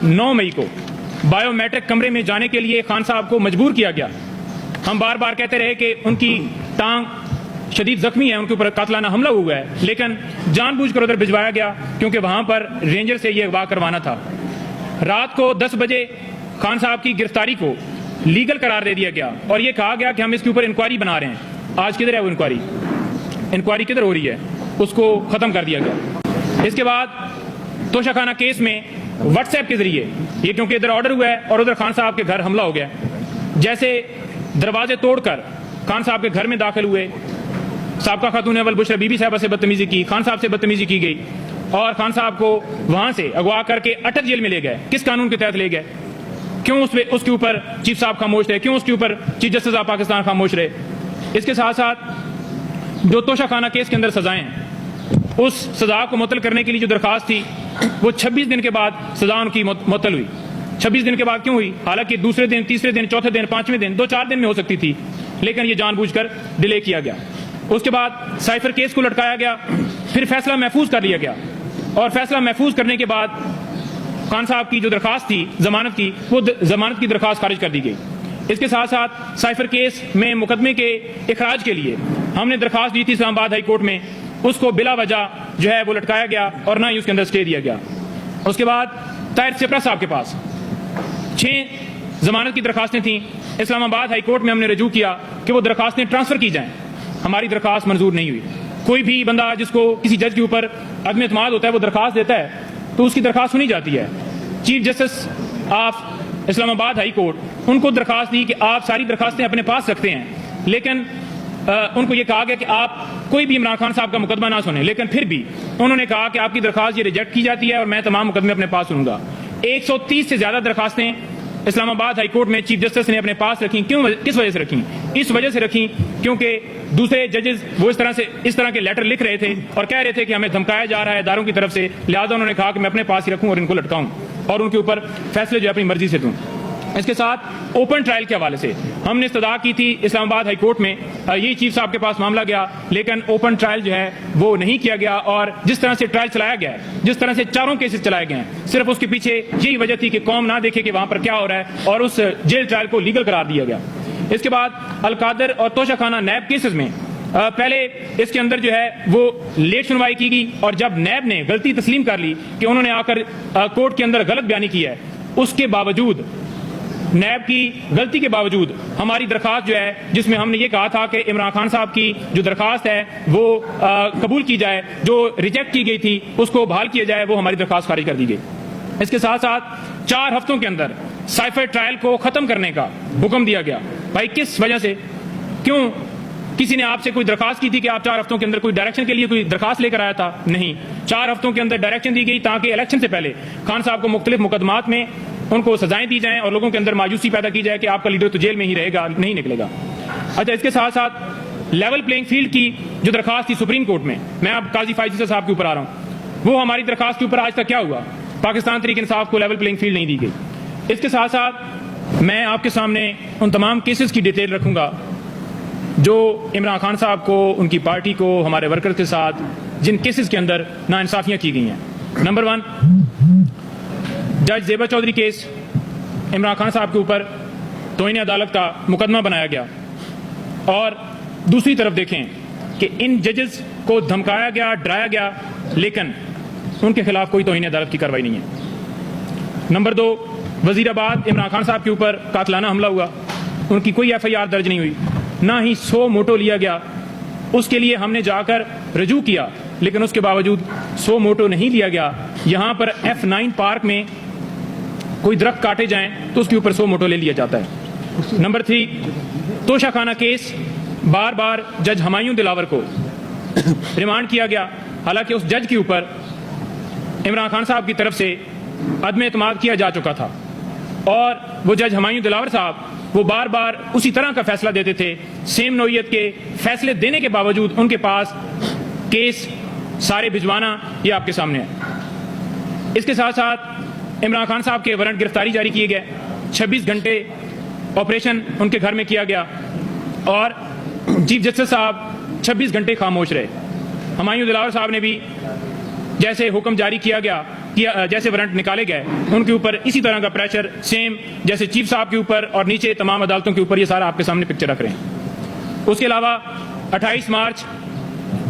9 मई को बायोमेट्रिक कमरे में जाने के लिए खान साहब को मजबूर किया गया। हम बार बार कहते रहे कि उनकी टांग शदीद जख्मी है, उनके ऊपर कातलाना हमला हुआ है, लेकिन जानबूझकर उधर भिजवाया गया क्योंकि वहां पर रेंजर से ये अगवा करवाना था। रात को 10 बजे खान साहब की गिरफ्तारी को लीगल करार दे दिया गया और ये कहा गया कि हम इसके ऊपर इंक्वायरी बना रहे हैं। आज किधर है वो इंक्वायरी किधर हो रही है, उसको खत्म कर दिया गया। इसके बाद तोशाखाना केस में व्हाट्सएप के जरिए ये, क्योंकि इधर ऑर्डर हुआ है और उधर खान साहब के घर हमला हो गया, जैसे दरवाजे तोड़कर खान साहब के घर में दाखिल हुए, साबका खातून अव्वल बुशरा बीबी साहबा से बदतमीजी की, खान साहब से बदतमीजी की गई और खान साहब को वहां से अगवा करके अटक जेल में ले गए। किस कानून के तहत ले गए? क्यों उसके ऊपर चीफ साहब खामोश रहे? क्यों उसके ऊपर चीफ जस्टिस ऑफ पाकिस्तान खामोश रहे? इसके साथ साथ जो तोशाखाना केस के अंदर सजाएं हैं, उस सजा को मुअत्तल करने के लिए जो दरखास्त थी वो 26 दिन के बाद सजा उनकी मुअत्तल हुई। 26 दिन के बाद क्यों हुई? हालांकि दूसरे दिन, तीसरे दिन, चौथे दिन, 5वें दिन, 2-4 दिन में हो सकती थी, लेकिन ये जानबूझकर डिले किया गया। उसके बाद साइफर केस को लटकाया गया, फिर फैसला महफूज कर लिया गया और फैसला महफूज करने के बाद खान साहब की जो दरखास्त थी जमानत की, वो जमानत की दरखास्त खारिज कर दी गई। इसके साथ साथ साइफर केस में मुकदमे के इखराज के लिए हमने दरखास्त दी थी इस्लामाबाद हाई कोर्ट में, उसको बिला वजह जो है वो लटकाया गया और ना ही उसके अंदर स्टे दिया गया। उसके बाद ताहिर सिपरा साहब के पास 6 जमानत की दरखास्तें थीं। इस्लामाबाद हाई कोर्ट में हमने रजू किया कि वो दरखास्तें ट्रांसफर की जाएं, हमारी दरखास्त मंजूर नहीं हुई। कोई भी बंदा जिसको किसी जज के ऊपर अदम एतमाद होता है वो दरखास्त देता है तो उसकी दरखास्त सुनी जाती है। Chief justice of Islamabad high court उनको दरखास्त दी कि आप सारी दरखास्तें अपने पास रखते हैं, लेकिन उनको ये कहा गया कि आप कोई भी इमरान खान साहब का मुकदमा ना सुने, लेकिन फिर भी उन्होंने कहा कि आपकी दरखास्त ये रिजेक्ट की जाती है और मैं तमाम मुकदमे अपने पास सुनूंगा। 130 से ज्यादा दरखास्तें इस्लामाबाद हाई कोर्ट में चीफ जस्टिस ने अपने पास रखी। क्यों? किस वजह से रखी? इस वजह से रखी क्योंकि दूसरे जजेस वो इस तरह के लेटर लिख रहे थे और कह रहे थे कि हमें धमकाया जा रहा है इदारों की तरफ से, लिहाजा उन्होंने कहा कि मैं अपने पास ही रखूं और इनको लटकाऊं और उनके ऊपर फैसले जो है अपनी मर्जी से दूं। इसके साथ ओपन ट्रायल के हवाले से हमने इस्तदा की थी इस्लामाबाद हाई कोर्ट में, यही चीफ साहब के पास मामला गया, लेकिन ओपन ट्रायल जो है वो नहीं किया गया और जिस तरह से ट्रायल चलाया गया है, जिस तरह से 4 केसेस चलाए गए हैं, सिर्फ उसके पीछे यही वजह थी कि कौम ना देखे कि वहां पर क्या हो रहा है और उस जेल ट्रायल को लीगल करार दिया गया। इसके बाद अलकादर और तोशाखाना नैब केसेस में पहले इसके अंदर जो है वो लेट सुनवाई की गई और जब नैब ने गलती तस्लीम कर ली कि उन्होंने आकर कोर्ट के अंदर गलत बयानी की है, उसके बावजूद नैब की गलती के बावजूद हमारी दरखास्त जो है, जिसमें हमने ये कहा था कि इमरान खान साहब की जो दरखास्त है वो कबूल की जाए, जो रिजेक्ट की गई थी उसको बहाल किया जाए, वो हमारी दरखास्त खारिज कर दी गई। इसके साथ साथ 4 हफ्तों के अंदर साइफर ट्रायल को खत्म करने का हुक्म दिया गया। भाई किस वजह से? क्यों? किसी ने आपसे कोई दरखास्त की थी कि आप 4 हफ्तों के अंदर कोई डायरेक्शन के लिए कोई दरखास्त लेकर आया था? नहीं, 4 हफ्तों के अंदर डायरेक्शन दी गई ताकि इलेक्शन से पहले खान साहब को मुख्तलिफ मुकदमात में उनको सजाएं दी जाएं और लोगों के अंदर मायूसी पैदा की जाए कि आपका लीडर तो जेल में ही रहेगा, नहीं निकलेगा। अच्छा, इसके साथ साथ लेवल प्लेइंग फील्ड की जो दरखास्त थी सुप्रीम कोर्ट में, मैं अब काजी फायजी साहब के ऊपर आ रहा हूं, वो हमारी दरखास्त के ऊपर आज तक क्या हुआ? पाकिस्तान तहरीक इंसाफ को लेवल प्लेइंग फील्ड नहीं दी गई। इसके साथ साथ मैं आपके सामने उन तमाम केसेस की डिटेल रखूंगा जो इमरान खान साहब को, उनकी पार्टी को, हमारे वर्कर्स के साथ जिन केसेस के अंदर नाइंसाफियां की गई हैं। नंबर 1, जज जेबा चौधरी केस, इमरान खान साहब के ऊपर तौहीन अदालत का मुकदमा बनाया गया और दूसरी तरफ देखें कि इन जजेस को धमकाया गया, डराया गया, लेकिन उनके खिलाफ कोई तौहीन अदालत की कार्रवाई नहीं है। नंबर 2, वजीराबाद इमरान खान साहब के ऊपर कातलाना हमला हुआ, उनकी कोई FIR दर्ज नहीं हुई, ना ही 100 मोटो लिया गया। उसके लिए हमने जाकर रजू किया, लेकिन उसके बावजूद 100 मोटो नहीं लिया गया। यहां पर F9 पार्क में कोई दरख्त काटे जाएं तो उसके ऊपर 100 मोटो ले लिया जाता है। नंबर 3, तोशाखाना केस, बार बार जज हमायूं दिलावर को रिमांड किया गया, हालांकि उस जज के ऊपर इमरान खान साहब की तरफ से अदम एतमाद किया जा चुका था और वो जज हमायूं दिलावर साहब वो बार बार उसी तरह का फैसला देते थे। सेम नौइयत के फैसले देने के बावजूद उनके पास केस सारे भिजवाना ये आपके सामने है। इसके साथ साथ इमरान खान साहब के वारंट गिरफ्तारी जारी किए गए, 26 घंटे ऑपरेशन उनके घर में किया गया और चीफ जस्टिस साहब 26 घंटे खामोश रहे। हमायूं दिलावर साहब ने भी जैसे हुक्म जारी किया गया किया, जैसे वारंट निकाले गए उनके ऊपर इसी तरह का प्रेशर सेम जैसे चीफ साहब के ऊपर और नीचे तमाम अदालतों के ऊपर, ये सारा आपके सामने पिक्चर रख रहे हैं। उसके अलावा 28 मार्च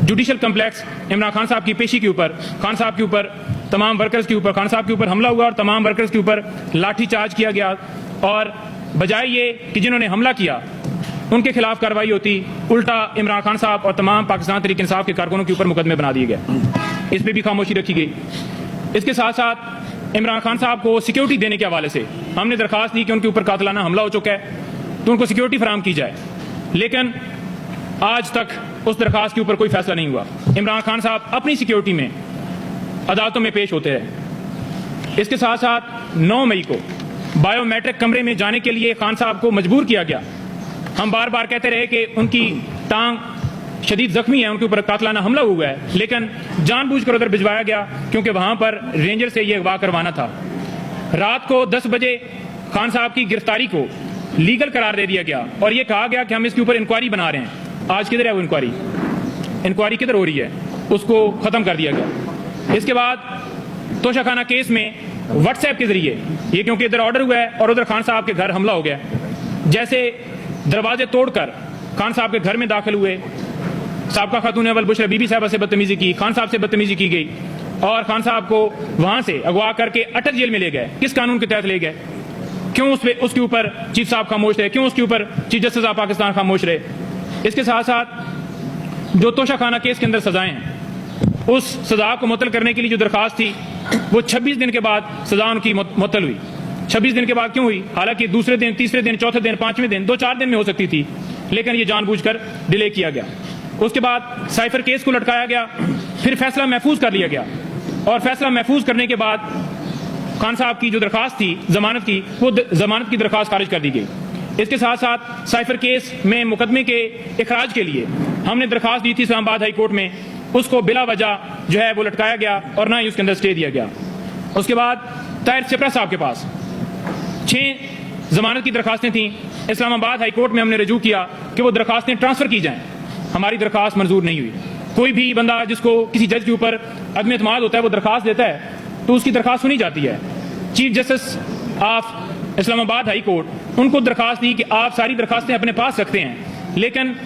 जुडिशल कम्प्लेक्स इमरान खान साहब की पेशी के ऊपर, खान साहब के ऊपर, तमाम वर्कर्स के ऊपर, खान साहब के ऊपर हमला हुआ और तमाम वर्कर्स के ऊपर लाठी चार्ज किया गया, और बजाय ये कि जिन्होंने हमला किया उनके खिलाफ कार्रवाई होती, उल्टा इमरान खान साहब और तमाम पाकिस्तान तहरीक इंसाफ के कारकुनों के ऊपर मुकदमे बना दिए गए। इस पर भी खामोशी रखी गई। इसके साथ साथ इमरान खान साहब को सिक्योरिटी देने के हवाले से हमने दरखास्त दी कि उनके ऊपर कातलाना हमला हो चुका है तो उनको सिक्योरिटी फराहम की जाए, लेकिन आज तक उस दरखास्त के ऊपर कोई फैसला नहीं हुआ। इमरान खान साहब अपनी सिक्योरिटी में अदालतों में पेश होते रहे। इसके साथ साथ 9 मई को बायोमेट्रिक कमरे में जाने के लिए खान साहब को मजबूर किया गया। हम बार बार कहते रहे कि उनकी टांग शदीद जख्मी है, उनके ऊपर कातलाना हमला हुआ है, लेकिन जानबूझकर उधर भिजवाया गया क्योंकि वहां पर रेंजर से यह अगवा करवाना था। रात को 10 बजे खान साहब की गिरफ्तारी को लीगल करार दे दिया गया और यह कहा गया कि हम इसके ऊपर इंक्वायरी बना रहे हैं। आज किधर है वो इंक्वायरी किधर हो रही है, उसको खत्म कर दिया गया। इसके बाद तोशाखाना केस में व्हाट्सएप के जरिए ये, क्योंकि इधर ऑर्डर हुआ है और उधर खान साहब के घर हमला हो गया, जैसे दरवाजे तोड़कर खान साहब के घर में दाखिल हुए, साबका खातून अव्वल बुशरा बीबी साहबा से बदतमीजी की, खान साहब से बदतमीजी की गई और खान साहब को वहां से अगवा करके अटक जेल में ले गए। किस कानून के तहत ले गए? क्यों उसके ऊपर चीफ साहब खामोश रहे? क्यों उसके ऊपर चीफ जस्टिस ऑफ पाकिस्तान खामोश रहे? इसके साथ साथ जो तोशाखाना केस के अंदर सजाएं हैं, उस सजा को मुअत्तल करने के लिए जो दरखास्त थी वो 26 दिन के बाद सजा उनकी मुअत्तल हुई। 26 दिन के बाद क्यों हुई? हालांकि दूसरे दिन, तीसरे दिन, चौथे दिन, 5वें दिन, 2-4 दिन में हो सकती थी, लेकिन ये जानबूझकर डिले किया गया। उसके बाद साइफर केस को लटकाया गया, फिर फैसला महफूज कर लिया गया और फैसला महफूज करने के बाद खान साहब की जो दरखास्त थी जमानत की, वो जमानत की दरखास्त खारिज कर दी गई। इसके साथ साथ साइफर केस में मुकदमे के इखराज के लिए हमने दरखास्त दी थी इस्लामाबाद हाई कोर्ट में, उसको बिला वजह जो है वो लटकाया गया और ना ही उसके अंदर स्टे दिया गया। उसके बाद ताहिर सिपरा साहब के पास 6 जमानत की दरखास्तें थीं। इस्लामाबाद हाई कोर्ट में हमने रजू किया कि वो दरखास्तें ट्रांसफर की जाएं, हमारी दरखास्त मंजूर नहीं हुई। कोई भी बंदा जिसको किसी जज के ऊपर अदम एतमाद होता है वो दरखास्त देता है तो उसकी दरखास्त सुनी जाती है। Chief justice of Islamabad high court उनको दरखास्त दी कि आप सारी दरखास्तें अपने पास रखते हैं, लेकिन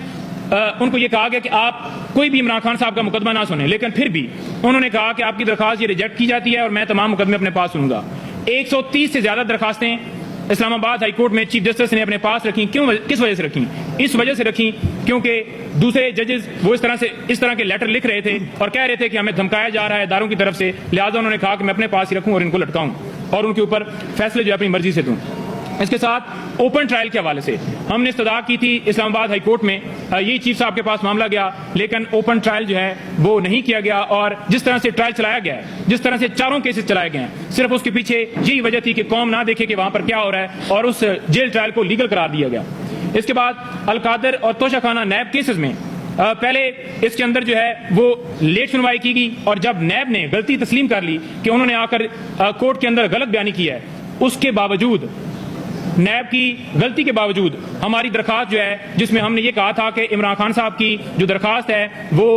उनको ये कहा गया कि आप कोई भी इमरान खान साहब का मुकदमा ना सुने, लेकिन फिर भी उन्होंने कहा कि आपकी दरखास्त ये रिजेक्ट की जाती है और मैं तमाम मुकदमे अपने पास सुनूंगा। 130 से ज्यादा दरखास्तें इस्लामाबाद हाई कोर्ट में चीफ जस्टिस ने अपने पास रखी। क्यों? किस वजह से रखी? इस वजह से रखी क्योंकि दूसरे जजेस वो इस तरह के लेटर लिख रहे थे और कह रहे थे कि हमें धमकाया जा रहा है इदारों की तरफ से, लिहाजा उन्होंने कहा कि मैं अपने पास ही रखूं और इनको लटकाऊं और उनके ऊपर फैसले जो अपनी मर्जी से दूं। इसके साथ ओपन ट्रायल के हवाले से हमने इस्तदा की थी इस्लामाबाद हाई कोर्ट में, यही चीफ साहब के पास मामला गया, लेकिन ओपन ट्रायल जो है वो नहीं किया गया और जिस तरह से ट्रायल चलाया गया है, जिस तरह से 4 केसेस चलाए गए हैं, सिर्फ उसके पीछे यही वजह थी कि कौम ना देखे कि वहां पर क्या हो रहा है और उस जेल ट्रायल को लीगल करार दिया गया। इसके बाद अलकादर और तोशाखाना नैब केसेस में पहले इसके अंदर जो है वो लेट सुनवाई की गई और जब नैब ने गलती तस्लीम कर ली कि उन्होंने आकर कोर्ट के अंदर गलत बयानी की है, उसके बावजूद नैब की गलती के बावजूद हमारी दरखास्त जो है जिसमें हमने ये कहा था कि इमरान खान साहब की जो दरखास्त है वो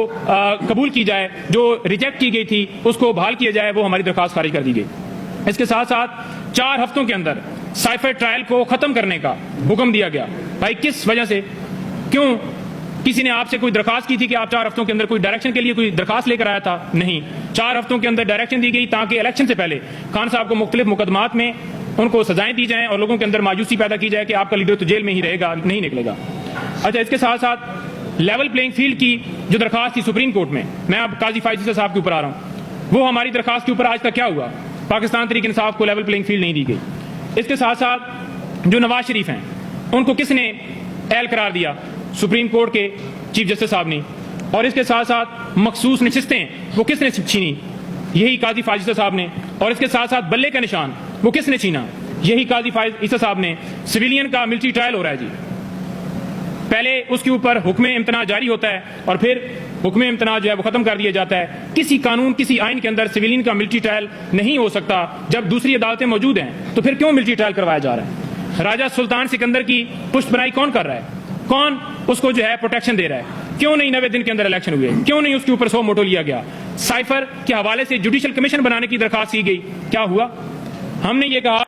कबूल की जाए, जो रिजेक्ट की गई थी उसको बहाल किया जाए, वो हमारी दरखास्त खारिज कर दी गई। इसके साथ साथ 4 हफ्तों के अंदर साइफर ट्रायल को खत्म करने का हुक्म दिया गया। भाई किस वजह से? क्यों? किसी ने आपसे कोई दरखास्त की थी कि आप 4 हफ्तों के अंदर कोई डायरेक्शन के लिए कोई दरखास्त लेकर आया था? नहीं, 4 हफ्तों के अंदर डायरेक्शन दी गई ताकि इलेक्शन से पहले खान साहब को मुख्तलिफ मुकदमात में उनको सजाएं दी जाएं और लोगों के अंदर मायूसी पैदा की जाए कि आपका लीडर तो जेल में ही रहेगा, नहीं निकलेगा। अच्छा, इसके साथ साथ लेवल प्लेइंग फील्ड की जो दरखास्त थी सुप्रीम कोर्ट में, मैं अब काजी फायजी साहब के ऊपर आ रहा हूं, वो हमारी दरखास्त के ऊपर आज तक क्या हुआ? पाकिस्तान तहरीक इंसाफ को लेवल प्लेइंग फील्ड नहीं दी गई। इसके साथ साथ जो नवाज शरीफ हैं उनको किसने एहल करार दिया? सुप्रीम कोर्ट के चीफ जस्टिस साहब ने। और इसके साथ साथ मखसूस नशिस्तें वो किसने छीनी? यही काजी फायजी साहब ने। और इसके साथ साथ बल्ले का निशान वो किसने छीना? यही काजी फायजी साहब ने। सिविलियन का मिलिट्री ट्रायल हो रहा है जी, पहले उसके ऊपर हुक्म इम्तना जारी होता है और फिर हुक्म इम्तना जो है वो खत्म कर दिया जाता है। किसी कानून, किसी आइन के अंदर सिविलियन का मिलिट्री ट्रायल नहीं हो सकता। जब दूसरी अदालतें मौजूद हैं तो फिर क्यों मिलिट्री ट्रायल करवाया जा रहा है? राजा सुल्तान सिकंदर की पुष्ट बनाई कौन कर रहा है? कौन उसको जो है प्रोटेक्शन दे रहा है? क्यों नहीं 90 दिन के अंदर इलेक्शन हुए? क्यों नहीं उसके ऊपर 100 मोटो लिया गया? साइफर के हवाले से जुडिशियल कमीशन बनाने की दरखास्त की गई, क्या हुआ? हमने ये कहा